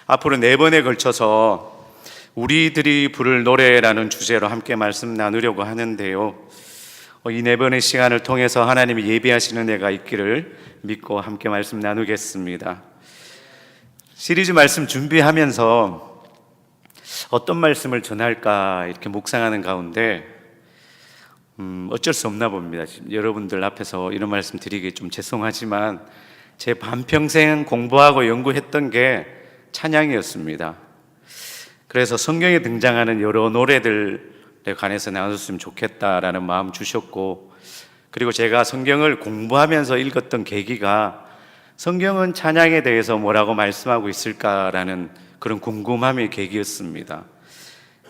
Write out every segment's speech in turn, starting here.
앞으로 4번에 걸쳐서 우리들이 부를 노래라는 주제로 함께 말씀 나누려고 하는데요. 이 4번의 시간을 통해서 하나님이 예비하시는 은혜가 있기를 믿고 함께 말씀 나누겠습니다. 시리즈 말씀 준비하면서 어떤 말씀을 전할까 이렇게 묵상하는 가운데 어쩔 수 없나 봅니다. 여러분들 앞에서 이런 말씀 드리기 좀 죄송하지만 제 반평생 공부하고 연구했던 게 찬양이었습니다. 그래서 성경에 등장하는 여러 노래들에 관해서 나눴으면 좋겠다라는 마음 주셨고, 그리고 제가 성경을 공부하면서 읽었던 계기가 성경은 찬양에 대해서 뭐라고 말씀하고 있을까라는 그런 궁금함이 계기였습니다.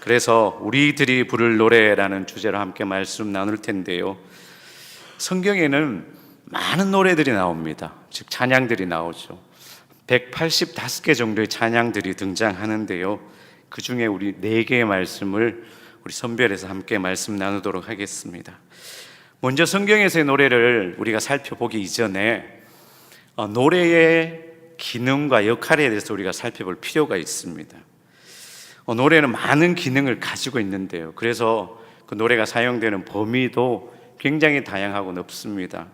그래서 우리들이 부를 노래라는 주제로 함께 말씀 나눌 텐데요. 성경에는 많은 노래들이 나옵니다. 즉 찬양들이 나오죠. 185개 정도의 찬양들이 등장하는데요. 그 중에 우리 4개의 말씀을 우리 선별해서 함께 말씀 나누도록 하겠습니다. 먼저 성경에서의 노래를 우리가 살펴보기 이전에 노래의 기능과 역할에 대해서 우리가 살펴볼 필요가 있습니다. 노래는 많은 기능을 가지고 있는데요. 그래서 그 노래가 사용되는 범위도 굉장히 다양하고 넓습니다.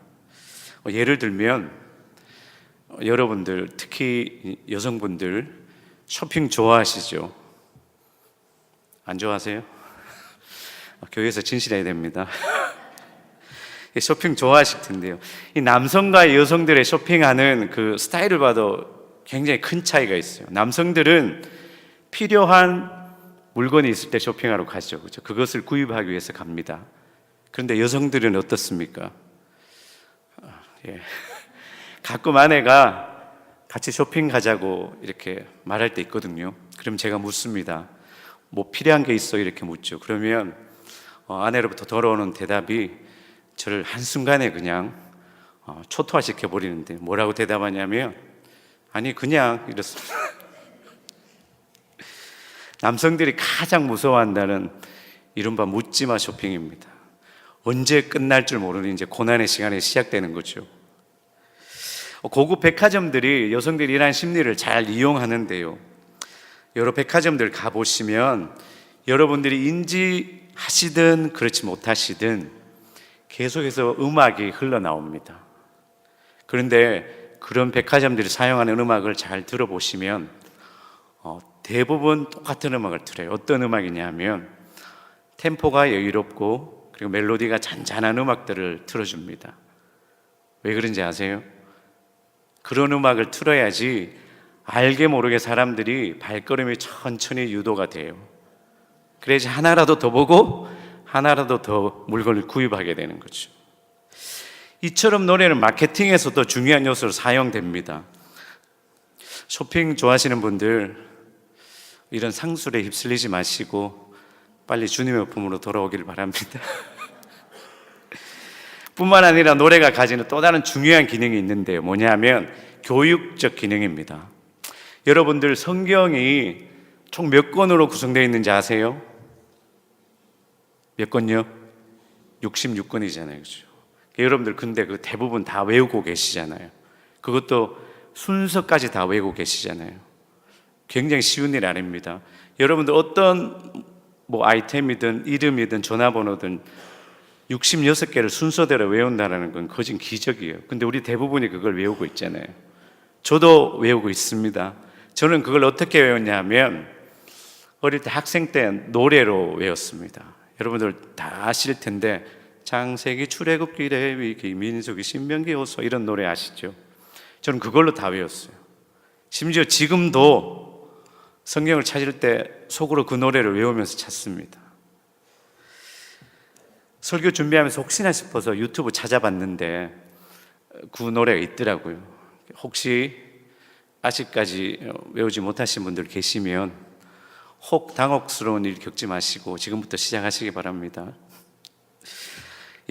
예를 들면 여러분들, 특히 여성분들 쇼핑 좋아하시죠? 안 좋아하세요? 교회에서 진실해야 됩니다. 쇼핑 좋아하실 텐데요. 이 남성과 여성들의 쇼핑하는 그 스타일을 봐도 굉장히 큰 차이가 있어요. 남성들은 필요한 물건이 있을 때 쇼핑하러 가죠. 그렇죠? 그것을 구입하기 위해서 갑니다. 그런데 여성들은 어떻습니까? 가끔 아내가 같이 쇼핑 가자고 이렇게 말할 때 있거든요. 그럼 제가 묻습니다. 뭐 필요한 게 있어? 이렇게 묻죠. 그러면 아내로부터 돌아오는 대답이 저를 한순간에 그냥 초토화시켜 버리는데, 뭐라고 대답하냐면 아니 그냥 이렇습니다. 남성들이 가장 무서워한다는 이른바 묻지마 쇼핑입니다. 언제 끝날 줄 모르는 이제 고난의 시간이 시작되는 거죠. 고급 백화점들이 여성들이 이러한 심리를 잘 이용하는데요. 여러 백화점들 가보시면 여러분들이 인지하시든 그렇지 못하시든 계속해서 음악이 흘러나옵니다. 그런데 그런 백화점들이 사용하는 음악을 잘 들어보시면 대부분 똑같은 음악을 틀어요. 어떤 음악이냐 하면 템포가 여유롭고 그리고 멜로디가 잔잔한 음악들을 틀어줍니다. 왜 그런지 아세요? 그런 음악을 틀어야지 알게 모르게 사람들이 발걸음이 천천히 유도가 돼요. 그래야지 하나라도 더 보고 하나라도 더 물건을 구입하게 되는 거죠. 이처럼 노래는 마케팅에서도 중요한 요소로 사용됩니다. 쇼핑 좋아하시는 분들 이런 상술에 휩쓸리지 마시고 빨리 주님의 품으로 돌아오기를 바랍니다. 뿐만 아니라 노래가 가지는 또 다른 중요한 기능이 있는데요. 뭐냐면 교육적 기능입니다. 여러분들 성경이 총 몇 권으로 구성되어 있는지 아세요? 몇 권요? 66권이잖아요. 그렇죠? 여러분들 근데 그 대부분 다 외우고 계시잖아요. 그것도 순서까지 다 외우고 계시잖아요. 굉장히 쉬운 일 아닙니다. 여러분들 어떤 아이템이든 이름이든 전화번호든 66개를 순서대로 외운다는 건 거진 기적이에요. 근데 우리 대부분이 그걸 외우고 있잖아요. 저도 외우고 있습니다. 저는 그걸 어떻게 외웠냐 하면 어릴 때 학생 때 노래로 외웠습니다. 여러분들 다 아실 텐데 창세기 출애굽기 레위기 민수기 신명기 호서 이런 노래 아시죠? 저는 그걸로 다 외웠어요. 심지어 지금도 성경을 찾을 때 속으로 그 노래를 외우면서 찾습니다. 설교 준비하면서 혹시나 싶어서 유튜브 찾아봤는데 그 노래가 있더라고요. 혹시 아직까지 외우지 못하신 분들 계시면 혹 당혹스러운 일 겪지 마시고 지금부터 시작하시기 바랍니다.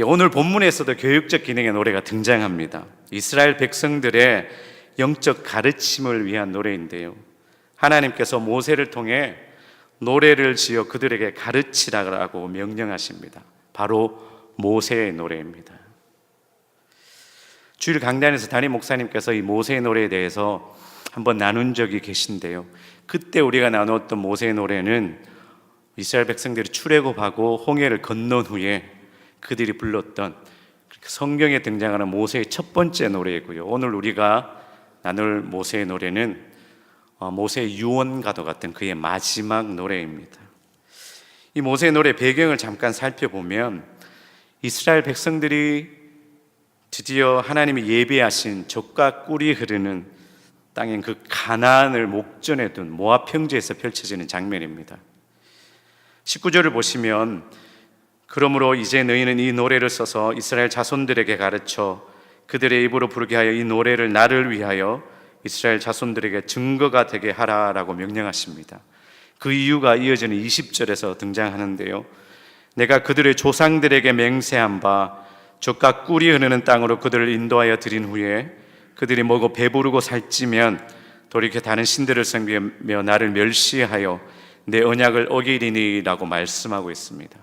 오늘 본문에서도 교육적 기능의 노래가 등장합니다. 이스라엘 백성들의 영적 가르침을 위한 노래인데요. 하나님께서 모세를 통해 노래를 지어 그들에게 가르치라고 명령하십니다. 바로 모세의 노래입니다. 주일 강단에서 담임 목사님께서 이 모세의 노래에 대해서 한번 나눈 적이 계신데요. 그때 우리가 나누었던 모세의 노래는 이스라엘 백성들이 출애굽하고 홍해를 건넌 후에 그들이 불렀던 성경에 등장하는 모세의 첫 번째 노래이고요. 오늘 우리가 나눌 모세의 노래는 모세의 유언과도 같은 그의 마지막 노래입니다. 이 모세의 노래 배경을 잠깐 살펴보면 이스라엘 백성들이 드디어 하나님이 예비하신 젖과 꿀이 흐르는 땅인 그 가나안을 목전에 둔 모압 평지에서 펼쳐지는 장면입니다. 19절을 보시면 그러므로 이제 너희는 이 노래를 써서 이스라엘 자손들에게 가르쳐 그들의 입으로 부르게 하여 이 노래를 나를 위하여 이스라엘 자손들에게 증거가 되게 하라라고 명령하십니다. 그 이유가 이어지는 20절에서 등장하는데요. 내가 그들의 조상들에게 맹세한 바 젖과 꿀이 흐르는 땅으로 그들을 인도하여 드린 후에 그들이 먹어 배부르고 살찌면 돌이켜 다른 신들을 섬기며 나를 멸시하여 내 언약을 어기리니라고 말씀하고 있습니다.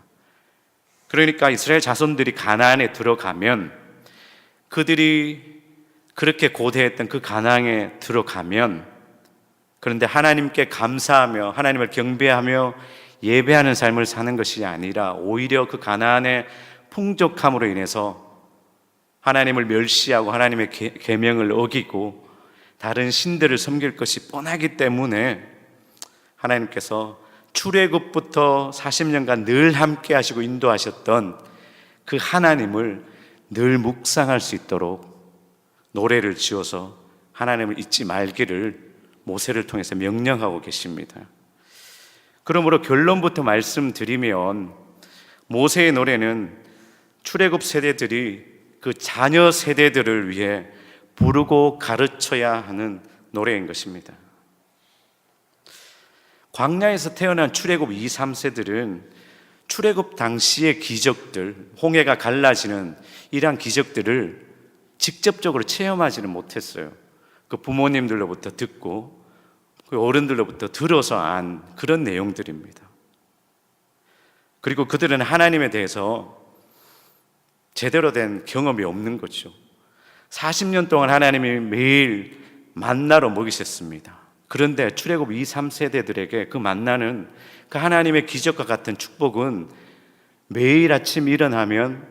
그러니까 이스라엘 자손들이 가나안에 들어가면, 그들이 그렇게 고대했던 그 가나안에 들어가면, 그런데 하나님께 감사하며 하나님을 경배하며 예배하는 삶을 사는 것이 아니라 오히려 그 가나안의 풍족함으로 인해서 하나님을 멸시하고 하나님의 계명을 어기고 다른 신들을 섬길 것이 뻔하기 때문에 하나님께서 출애굽부터 40년간 늘 함께 하시고 인도하셨던 그 하나님을 늘 묵상할 수 있도록 노래를 지어서 하나님을 잊지 말기를 모세를 통해서 명령하고 계십니다. 그러므로 결론부터 말씀드리면 모세의 노래는 출애굽 세대들이 그 자녀 세대들을 위해 부르고 가르쳐야 하는 노래인 것입니다. 광야에서 태어난 출애굽 2, 3세들은 출애굽 당시의 기적들, 홍해가 갈라지는 이러한 기적들을 직접적으로 체험하지는 못했어요. 그 부모님들로부터 듣고 그 어른들로부터 들어서 안 그런 내용들입니다. 그리고 그들은 하나님에 대해서 제대로 된 경험이 없는 거죠. 40년 동안 하나님이 매일 만나로 먹이셨습니다. 그런데 출애굽 2, 3세대들에게 그 만나는 그 하나님의 기적과 같은 축복은 매일 아침 일어나면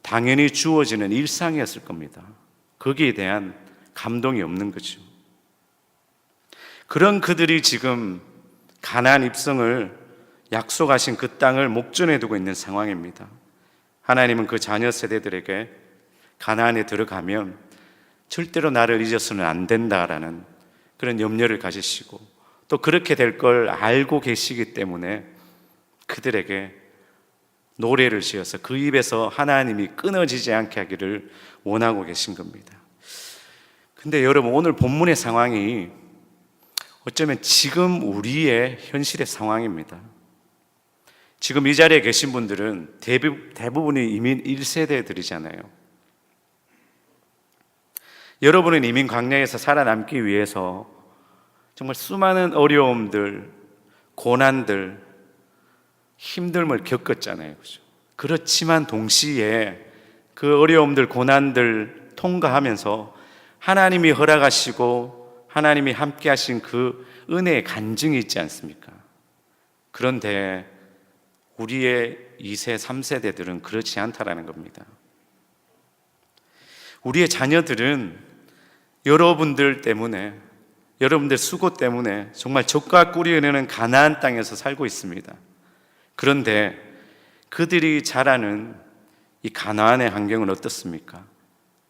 당연히 주어지는 일상이었을 겁니다. 거기에 대한 감동이 없는 거죠. 그런 그들이 지금 가나안 입성을 약속하신 그 땅을 목전에 두고 있는 상황입니다. 하나님은 그 자녀 세대들에게 가나안에 들어가면 절대로 나를 잊어서는 안 된다라는 그런 염려를 가지시고 또 그렇게 될 걸 알고 계시기 때문에 그들에게 노래를 지어서 그 입에서 하나님이 끊어지지 않게 하기를 원하고 계신 겁니다. 근데 여러분, 오늘 본문의 상황이 어쩌면 지금 우리의 현실의 상황입니다. 지금 이 자리에 계신 분들은 대부분이 이민 1세대들이잖아요. 여러분은 이민 광야에서 살아남기 위해서 정말 수많은 어려움들, 고난들, 힘듦을 겪었잖아요. 그렇죠? 그렇지만 동시에 그 어려움들, 고난들 통과하면서 하나님이 허락하시고 하나님이 함께 하신 그 은혜의 간증이 있지 않습니까? 그런데 우리의 2세, 3세대들은 그렇지 않다라는 겁니다. 우리의 자녀들은 여러분들 때문에, 여러분들 수고 때문에 정말 젖과 꿀이 흐르는 가나안 땅에서 살고 있습니다. 그런데 그들이 자라는 이 가나안의 환경은 어떻습니까?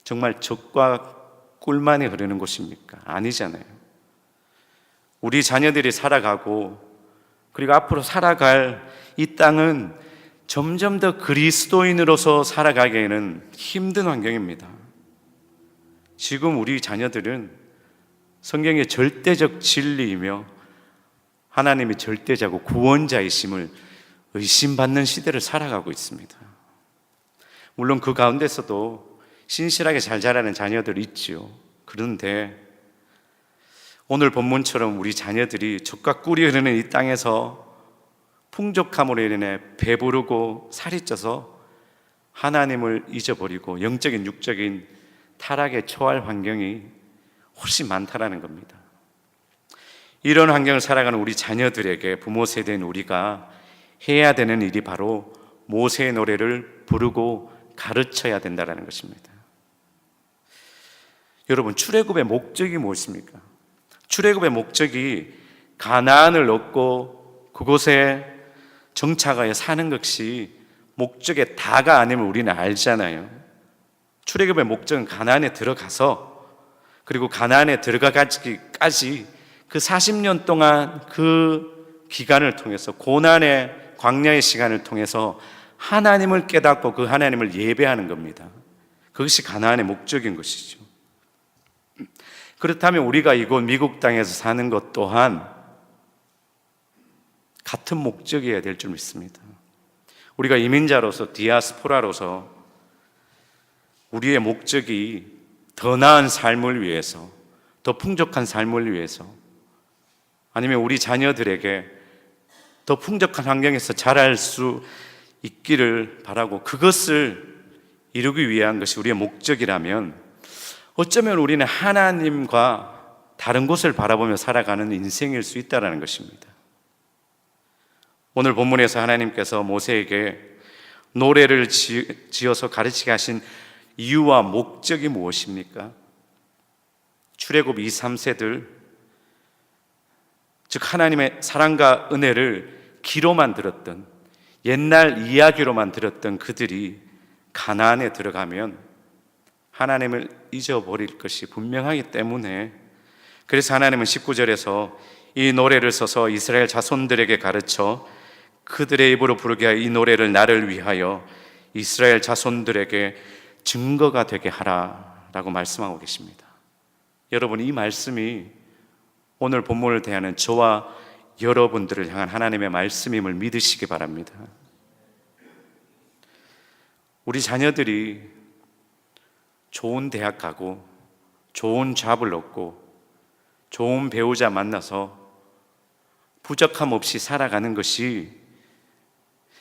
정말 젖과 꿀만이 흐르는 곳입니까? 아니잖아요. 우리 자녀들이 살아가고 그리고 앞으로 살아갈 이 땅은 점점 더 그리스도인으로서 살아가기에는 힘든 환경입니다. 지금 우리 자녀들은 성경의 절대적 진리이며 하나님이 절대자고 구원자이심을 의심받는 시대를 살아가고 있습니다. 물론 그 가운데서도 신실하게 잘 자라는 자녀들이 있지요. 그런데 오늘 본문처럼 우리 자녀들이 젖과 꿀이 흐르는 이 땅에서 풍족함으로 인해 배부르고 살이 쪄서 하나님을 잊어버리고 영적인 육적인 타락에 처할 환경이 훨씬 많다라는 겁니다. 이런 환경을 살아가는 우리 자녀들에게 부모 세대인 우리가 해야 되는 일이 바로 모세의 노래를 부르고 가르쳐야 된다는 것입니다. 여러분, 출애굽의 목적이 무엇입니까? 출애굽의 목적이 가나안을 얻고 그곳에 정착하여 사는 것이 목적의 다가 아님을 우리는 알잖아요. 출애굽의 목적은 가나안에 들어가서, 그리고 가나안에 들어가기까지 그 40년 동안 그 기간을 통해서, 고난의 광야의 시간을 통해서 하나님을 깨닫고 그 하나님을 예배하는 겁니다. 그것이 가나안의 목적인 것이죠. 그렇다면 우리가 이곳 미국 땅에서 사는 것 또한 같은 목적이어야 될 줄 믿습니다. 우리가 이민자로서, 디아스포라로서 우리의 목적이 더 나은 삶을 위해서, 더 풍족한 삶을 위해서, 아니면 우리 자녀들에게 더 풍족한 환경에서 자랄 수 있기를 바라고 그것을 이루기 위한 것이 우리의 목적이라면, 어쩌면 우리는 하나님과 다른 곳을 바라보며 살아가는 인생일 수 있다는 것입니다. 오늘 본문에서 하나님께서 모세에게 노래를 지어서 가르치게 하신 이유와 목적이 무엇입니까? 출애굽 2, 3세들, 즉 하나님의 사랑과 은혜를 기로만 들었던, 옛날 이야기로만 들었던 그들이 가나안에 들어가면 하나님을 잊어버릴 것이 분명하기 때문에, 그래서 하나님은 19절에서 이 노래를 써서 이스라엘 자손들에게 가르쳐 그들의 입으로 부르게 하여 이 노래를 나를 위하여 이스라엘 자손들에게 증거가 되게 하라 라고 말씀하고 계십니다. 여러분, 이 말씀이 오늘 본문을 대하는 저와 여러분들을 향한 하나님의 말씀임을 믿으시기 바랍니다. 우리 자녀들이 좋은 대학 가고 좋은 잡을 얻고 좋은 배우자 만나서 부족함 없이 살아가는 것이,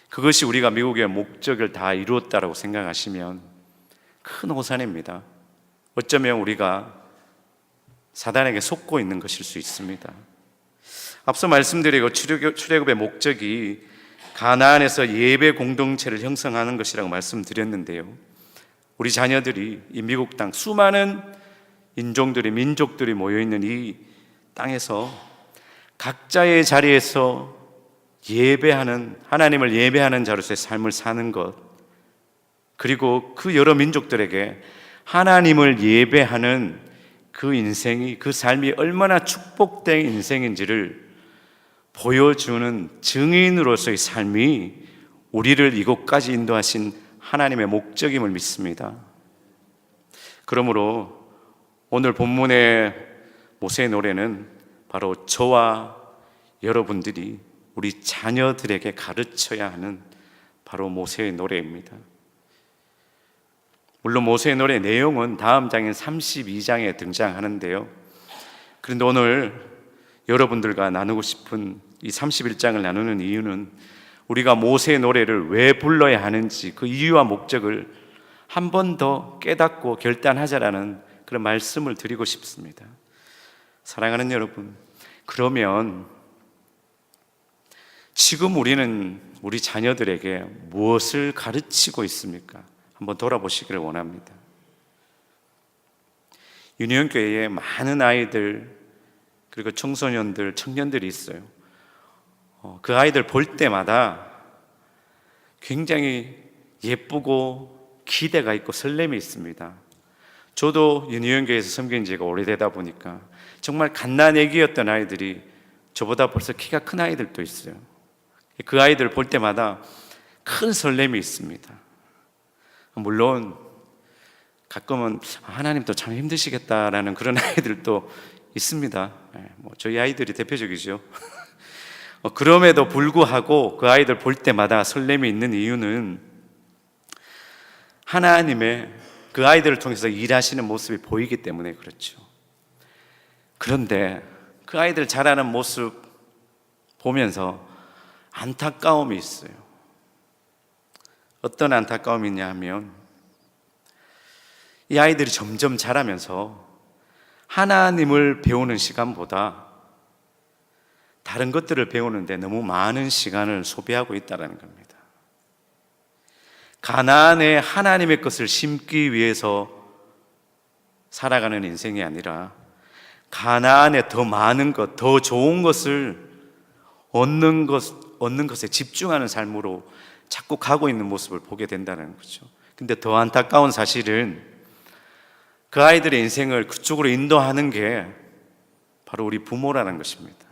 그것이 우리가 미국의 목적을 다 이루었다고 생각하시면 큰 오산입니다. 어쩌면 우리가 사단에게 속고 있는 것일 수 있습니다. 앞서 말씀드리고 출애굽의 목적이 가나안에서 예배 공동체를 형성하는 것이라고 말씀드렸는데요, 우리 자녀들이 이 미국 땅 수많은 인종들이, 민족들이 모여있는 이 땅에서 각자의 자리에서 예배하는, 하나님을 예배하는 자로서의 삶을 사는 것, 그리고 그 여러 민족들에게 하나님을 예배하는 그 인생이, 그 삶이 얼마나 축복된 인생인지를 보여주는 증인으로서의 삶이 우리를 이곳까지 인도하신 하나님의 목적임을 믿습니다. 그러므로 오늘 본문의 모세의 노래는 바로 저와 여러분들이 우리 자녀들에게 가르쳐야 하는 바로 모세의 노래입니다. 물론 모세의 노래 내용은 다음 장인 32장에 등장하는데요, 그런데 오늘 여러분들과 나누고 싶은 이 31장을 나누는 이유는 우리가 모세의 노래를 왜 불러야 하는지, 그 이유와 목적을 한 번 더 깨닫고 결단하자라는 그런 말씀을 드리고 싶습니다. 사랑하는 여러분, 그러면 지금 우리는 우리 자녀들에게 무엇을 가르치고 있습니까? 한번 돌아보시기를 원합니다. 유니온교회에 많은 아이들, 그리고 청소년들, 청년들이 있어요. 그 아이들 볼 때마다 굉장히 예쁘고 기대가 있고 설렘이 있습니다. 저도 유니온교회에서 섬긴 지가 오래되다 보니까 정말 갓난아기였던 아이들이 저보다 벌써 키가 큰 아이들도 있어요. 그 아이들 볼 때마다 큰 설렘이 있습니다. 물론 가끔은 하나님도 참 힘드시겠다라는 그런 아이들도 있습니다. 저희 아이들이 대표적이죠. 그럼에도 불구하고 그 아이들 볼 때마다 설렘이 있는 이유는 하나님의 그 아이들을 통해서 일하시는 모습이 보이기 때문에 그렇죠. 그런데 그 아이들 자라는 모습 보면서 안타까움이 있어요. 어떤 안타까움이 있냐 하면, 이 아이들이 점점 자라면서 하나님을 배우는 시간보다 다른 것들을 배우는데 너무 많은 시간을 소비하고 있다는 겁니다. 가나안에 하나님의 것을 심기 위해서 살아가는 인생이 아니라 가나안에 더 많은 것, 더 좋은 것을 얻는 것에 집중하는 삶으로 자꾸 가고 있는 모습을 보게 된다는 거죠. 근데 더 안타까운 사실은 그 아이들의 인생을 그쪽으로 인도하는 게 바로 우리 부모라는 것입니다.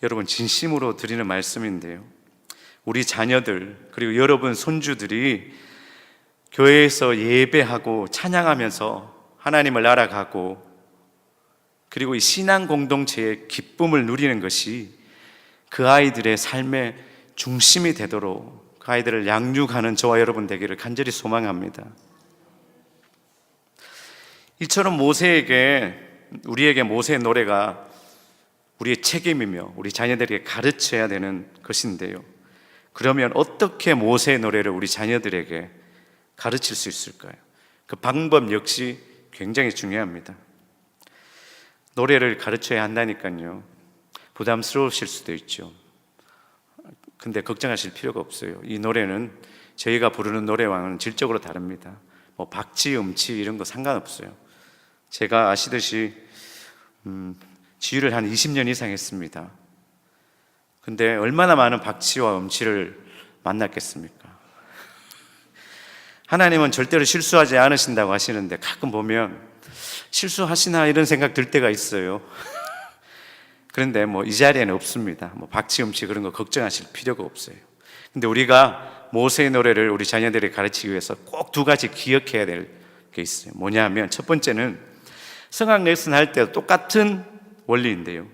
여러분, 진심으로 드리는 말씀인데요, 우리 자녀들 그리고 여러분 손주들이 교회에서 예배하고 찬양하면서 하나님을 알아가고 그리고 이 신앙 공동체의 기쁨을 누리는 것이 그 아이들의 삶의 중심이 되도록 그 아이들을 양육하는 저와 여러분 되기를 간절히 소망합니다. 이처럼 우리에게 모세의 노래가 우리의 책임이며 우리 자녀들에게 가르쳐야 되는 것인데요, 그러면 어떻게 모세의 노래를 우리 자녀들에게 가르칠 수 있을까요? 그 방법 역시 굉장히 중요합니다. 노래를 가르쳐야 한다니까요, 부담스러우실 수도 있죠. 근데 걱정하실 필요가 없어요. 이 노래는 저희가 부르는 노래와는 질적으로 다릅니다. 뭐 박치, 음치 이런 거 상관없어요. 제가 아시듯이 지휘를 한 20년 이상 했습니다. 근데 얼마나 많은 박치와 음치를 만났겠습니까? 하나님은 절대로 실수하지 않으신다고 하시는데 가끔 보면 실수하시나 이런 생각 들 때가 있어요. 그런데 뭐 이 자리에는 없습니다. 뭐 박치, 음치 그런 거 걱정하실 필요가 없어요. 근데 우리가 모세의 노래를 우리 자녀들에게 가르치기 위해서 꼭 두 가지 기억해야 될 게 있어요. 뭐냐면 첫 번째는 성악 레슨 할 때 똑같은 원리인데요,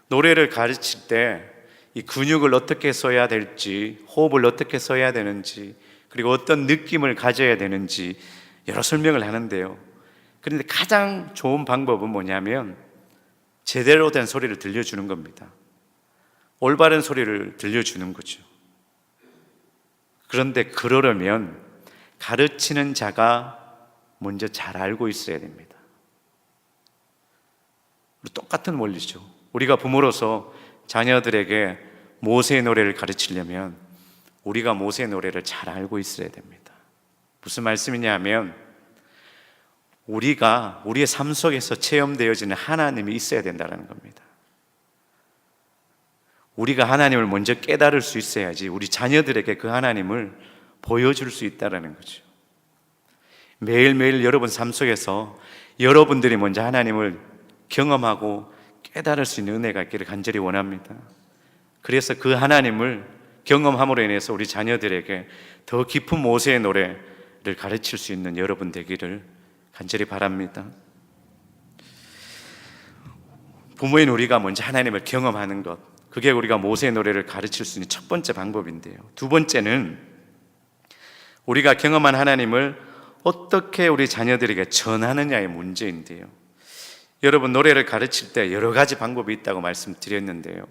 노래를 가르칠 때 이 근육을 어떻게 써야 될지, 호흡을 어떻게 써야 되는지, 그리고 어떤 느낌을 가져야 되는지 여러 설명을 하는데요, 그런데 가장 좋은 방법은 뭐냐면 제대로 된 소리를 들려주는 겁니다. 올바른 소리를 들려주는 거죠. 그런데 그러려면 가르치는 자가 먼저 잘 알고 있어야 됩니다. 똑같은 원리죠. 우리가 부모로서 자녀들에게 모세의 노래를 가르치려면 우리가 모세의 노래를 잘 알고 있어야 됩니다. 무슨 말씀이냐 하면 우리가 우리의 삶 속에서 체험되어지는 하나님이 있어야 된다는 겁니다. 우리가 하나님을 먼저 깨달을 수 있어야지 우리 자녀들에게 그 하나님을 보여줄 수 있다는 거죠. 매일매일 여러분 삶 속에서 여러분들이 먼저 하나님을 경험하고 깨달을 수 있는 은혜가 있기를 간절히 원합니다. 그래서 그 하나님을 경험함으로 인해서 우리 자녀들에게 더 깊은 모세의 노래를 가르칠 수 있는 여러분 되기를 간절히 바랍니다. 부모인 우리가 먼저 하나님을 경험하는 것, 그게 우리가 모세의 노래를 가르칠 수 있는 첫 번째 방법인데요, 두 번째는 우리가 경험한 하나님을 어떻게 우리 자녀들에게 전하느냐의 문제인데요, 여러분 노래를 가르칠 때 여러 가지 방법이 있다고 말씀드렸는데요,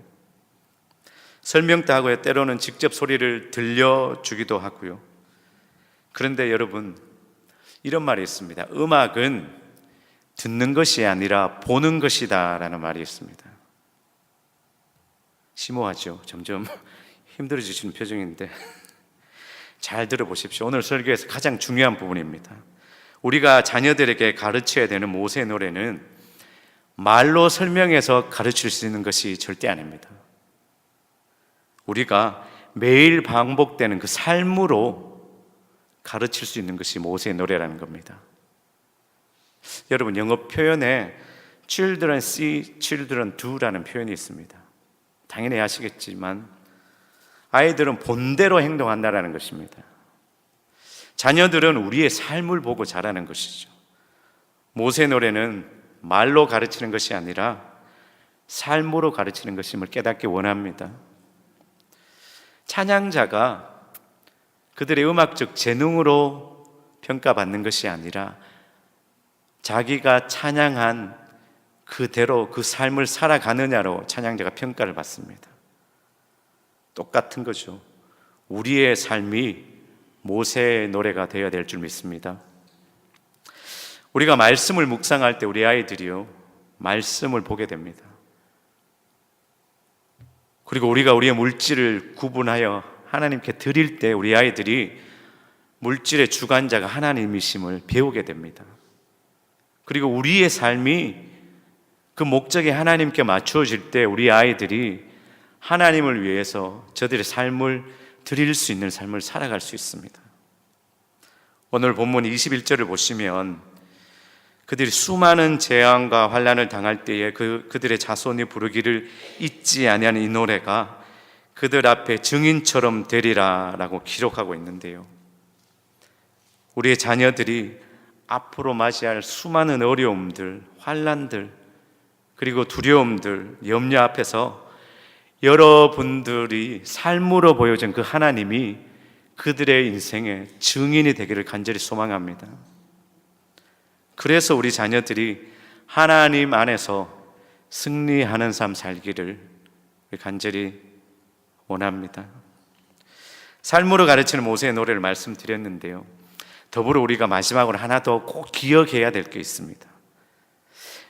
설명도 하고요, 때로는 직접 소리를 들려주기도 하고요. 그런데 여러분 이런 말이 있습니다. 음악은 듣는 것이 아니라 보는 것이다 라는 말이 있습니다. 심오하죠? 점점 힘들어지시는 표정인데 잘 들어보십시오. 오늘 설교에서 가장 중요한 부분입니다. 우리가 자녀들에게 가르쳐야 되는 모세의 노래는 말로 설명해서 가르칠 수 있는 것이 절대 아닙니다. 우리가 매일 반복되는 그 삶으로 가르칠 수 있는 것이 모세의 노래라는 겁니다. 여러분 영어 표현에 children see, children do라는 표현이 있습니다. 당연히 아시겠지만 아이들은 본대로 행동한다는 것입니다. 자녀들은 우리의 삶을 보고 자라는 것이죠. 모세의 노래는 말로 가르치는 것이 아니라 삶으로 가르치는 것임을 깨닫기 원합니다. 찬양자가 그들의 음악적 재능으로 평가받는 것이 아니라 자기가 찬양한 그대로 그 삶을 살아가느냐로 찬양자가 평가를 받습니다. 똑같은 거죠. 우리의 삶이 모세의 노래가 되어야 될 줄 믿습니다. 우리가 말씀을 묵상할 때 우리 아이들이요 말씀을 보게 됩니다. 그리고 우리가 우리의 물질을 구분하여 하나님께 드릴 때 우리 아이들이 물질의 주관자가 하나님이심을 배우게 됩니다. 그리고 우리의 삶이 그 목적에 하나님께 맞추어질 때 우리 아이들이 하나님을 위해서 저들의 삶을 드릴 수 있는 삶을 살아갈 수 있습니다. 오늘 본문 21절을 보시면 그들이 수많은 재앙과 환난을 당할 때에 그들의 자손이 부르기를 잊지 아니하는 이 노래가 그들 앞에 증인처럼 되리라 라고 기록하고 있는데요, 우리의 자녀들이 앞으로 맞이할 수많은 어려움들, 환난들, 그리고 두려움들, 염려 앞에서 여러분들이 삶으로 보여준 그 하나님이 그들의 인생의 증인이 되기를 간절히 소망합니다. 그래서 우리 자녀들이 하나님 안에서 승리하는 삶 살기를 간절히 원합니다. 삶으로 가르치는 모세의 노래를 말씀드렸는데요, 더불어 우리가 마지막으로 하나 더 꼭 기억해야 될 게 있습니다.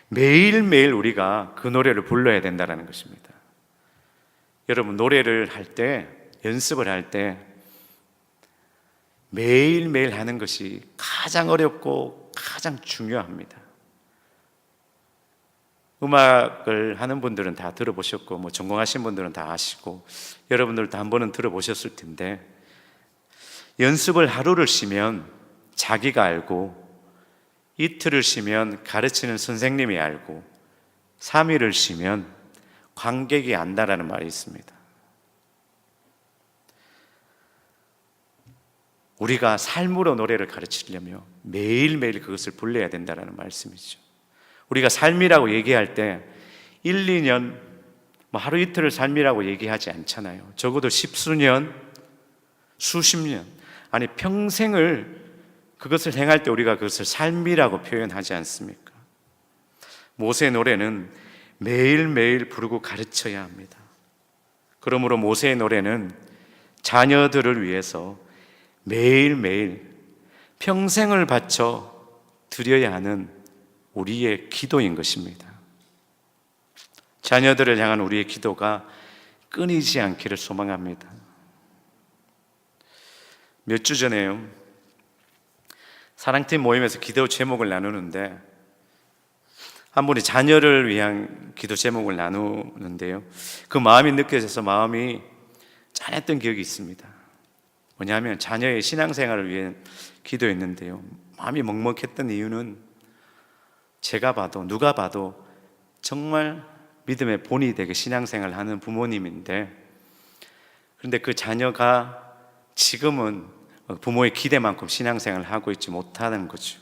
매일매일 우리가 그 노래를 불러야 된다는 것입니다. 여러분, 노래를 할 때, 연습을 할 때 매일매일 하는 것이 가장 어렵고 가장 중요합니다. 음악을 하는 분들은 다 들어보셨고 전공하신 분들은 다 아시고 여러분들도 한 번은 들어보셨을 텐데, 연습을 하루를 쉬면 자기가 알고, 이틀을 쉬면 가르치는 선생님이 알고, 3일을 쉬면 관객이 안다라는 말이 있습니다. 우리가 삶으로 노래를 가르치려면 매일매일 그것을 불러야 된다는 말씀이죠. 우리가 삶이라고 얘기할 때 1, 2년, 하루 이틀을 삶이라고 얘기하지 않잖아요. 적어도 십수년, 수십 년, 아니 평생을 그것을 행할 때 우리가 그것을 삶이라고 표현하지 않습니까? 모세의 노래는 매일매일 부르고 가르쳐야 합니다. 그러므로 모세의 노래는 자녀들을 위해서 매일매일 평생을 바쳐 드려야 하는 우리의 기도인 것입니다. 자녀들을 향한 우리의 기도가 끊이지 않기를 소망합니다. 몇 주 전에요, 사랑팀 모임에서 기도 제목을 나누는데 한 분이 자녀를 위한 기도 제목을 나누는데요, 그 마음이 느껴져서 마음이 짠했던 기억이 있습니다. 뭐냐면 자녀의 신앙생활을 위해 기도했는데요, 마음이 먹먹했던 이유는 제가 봐도 누가 봐도 정말 믿음의 본이 되게 신앙생활을 하는 부모님인데, 그런데 그 자녀가 지금은 부모의 기대만큼 신앙생활을 하고 있지 못하는 거죠.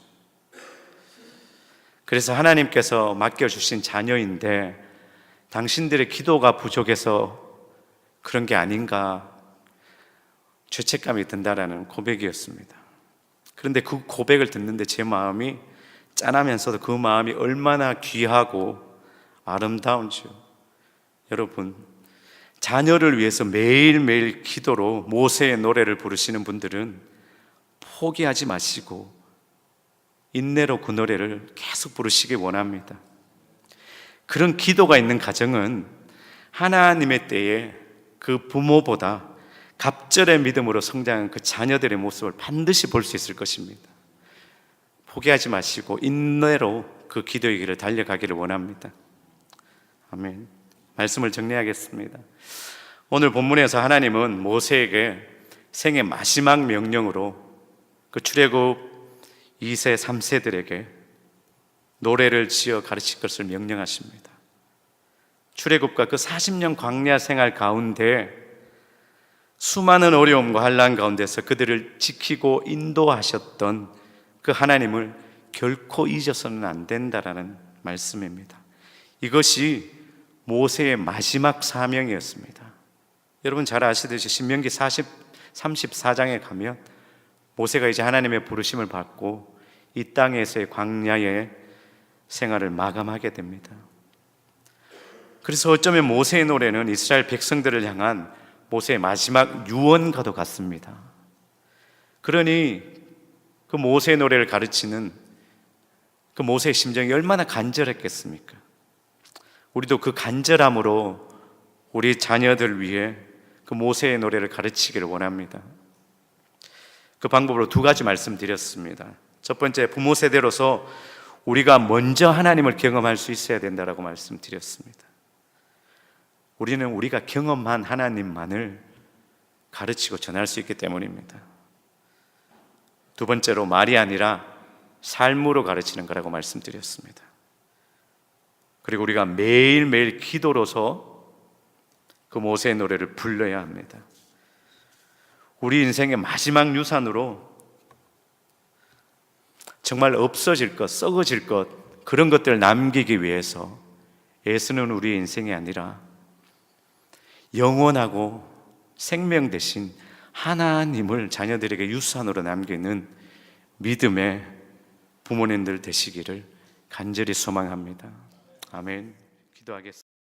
그래서 하나님께서 맡겨주신 자녀인데 당신들의 기도가 부족해서 그런 게 아닌가 죄책감이 든다라는 고백이었습니다. 그런데 그 고백을 듣는데 제 마음이 짠하면서도 그 마음이 얼마나 귀하고 아름다운지요. 여러분, 자녀를 위해서 매일매일 기도로 모세의 노래를 부르시는 분들은 포기하지 마시고 인내로 그 노래를 계속 부르시기 원합니다. 그런 기도가 있는 가정은 하나님의 때에 그 부모보다 갑절의 믿음으로 성장한 그 자녀들의 모습을 반드시 볼 수 있을 것입니다. 포기하지 마시고 인내로 그 기도의 길을 달려가기를 원합니다. 아멘. 말씀을 정리하겠습니다. 오늘 본문에서 하나님은 모세에게 생의 마지막 명령으로 그 출애굽 2세, 3세들에게 노래를 지어 가르칠 것을 명령하십니다. 출애굽과 그 40년 광야 생활 가운데 수많은 어려움과 환난 가운데서 그들을 지키고 인도하셨던 그 하나님을 결코 잊어서는 안 된다라는 말씀입니다. 이것이 모세의 마지막 사명이었습니다. 여러분 잘 아시듯이 신명기 34장에 가면 모세가 이제 하나님의 부르심을 받고 이 땅에서의 광야의 생활을 마감하게 됩니다. 그래서 어쩌면 모세의 노래는 이스라엘 백성들을 향한 모세의 마지막 유언과도 같습니다. 그러니 그 모세의 노래를 가르치는 그 모세의 심정이 얼마나 간절했겠습니까? 우리도 그 간절함으로 우리 자녀들 위해 그 모세의 노래를 가르치기를 원합니다. 그 방법으로 두 가지 말씀드렸습니다. 첫 번째, 부모 세대로서 우리가 먼저 하나님을 경험할 수 있어야 된다라고 말씀드렸습니다. 우리는 우리가 경험한 하나님만을 가르치고 전할 수 있기 때문입니다. 두 번째로, 말이 아니라 삶으로 가르치는 거라고 말씀드렸습니다. 그리고 우리가 매일매일 기도로서 그 모세의 노래를 불러야 합니다. 우리 인생의 마지막 유산으로 정말 없어질 것, 썩어질 것, 그런 것들을 남기기 위해서 애쓰는 우리 인생이 아니라 영원하고 생명 대신 하나님을 자녀들에게 유산으로 남기는 믿음의 부모님들 되시기를 간절히 소망합니다. 아멘. 기도하겠습니다.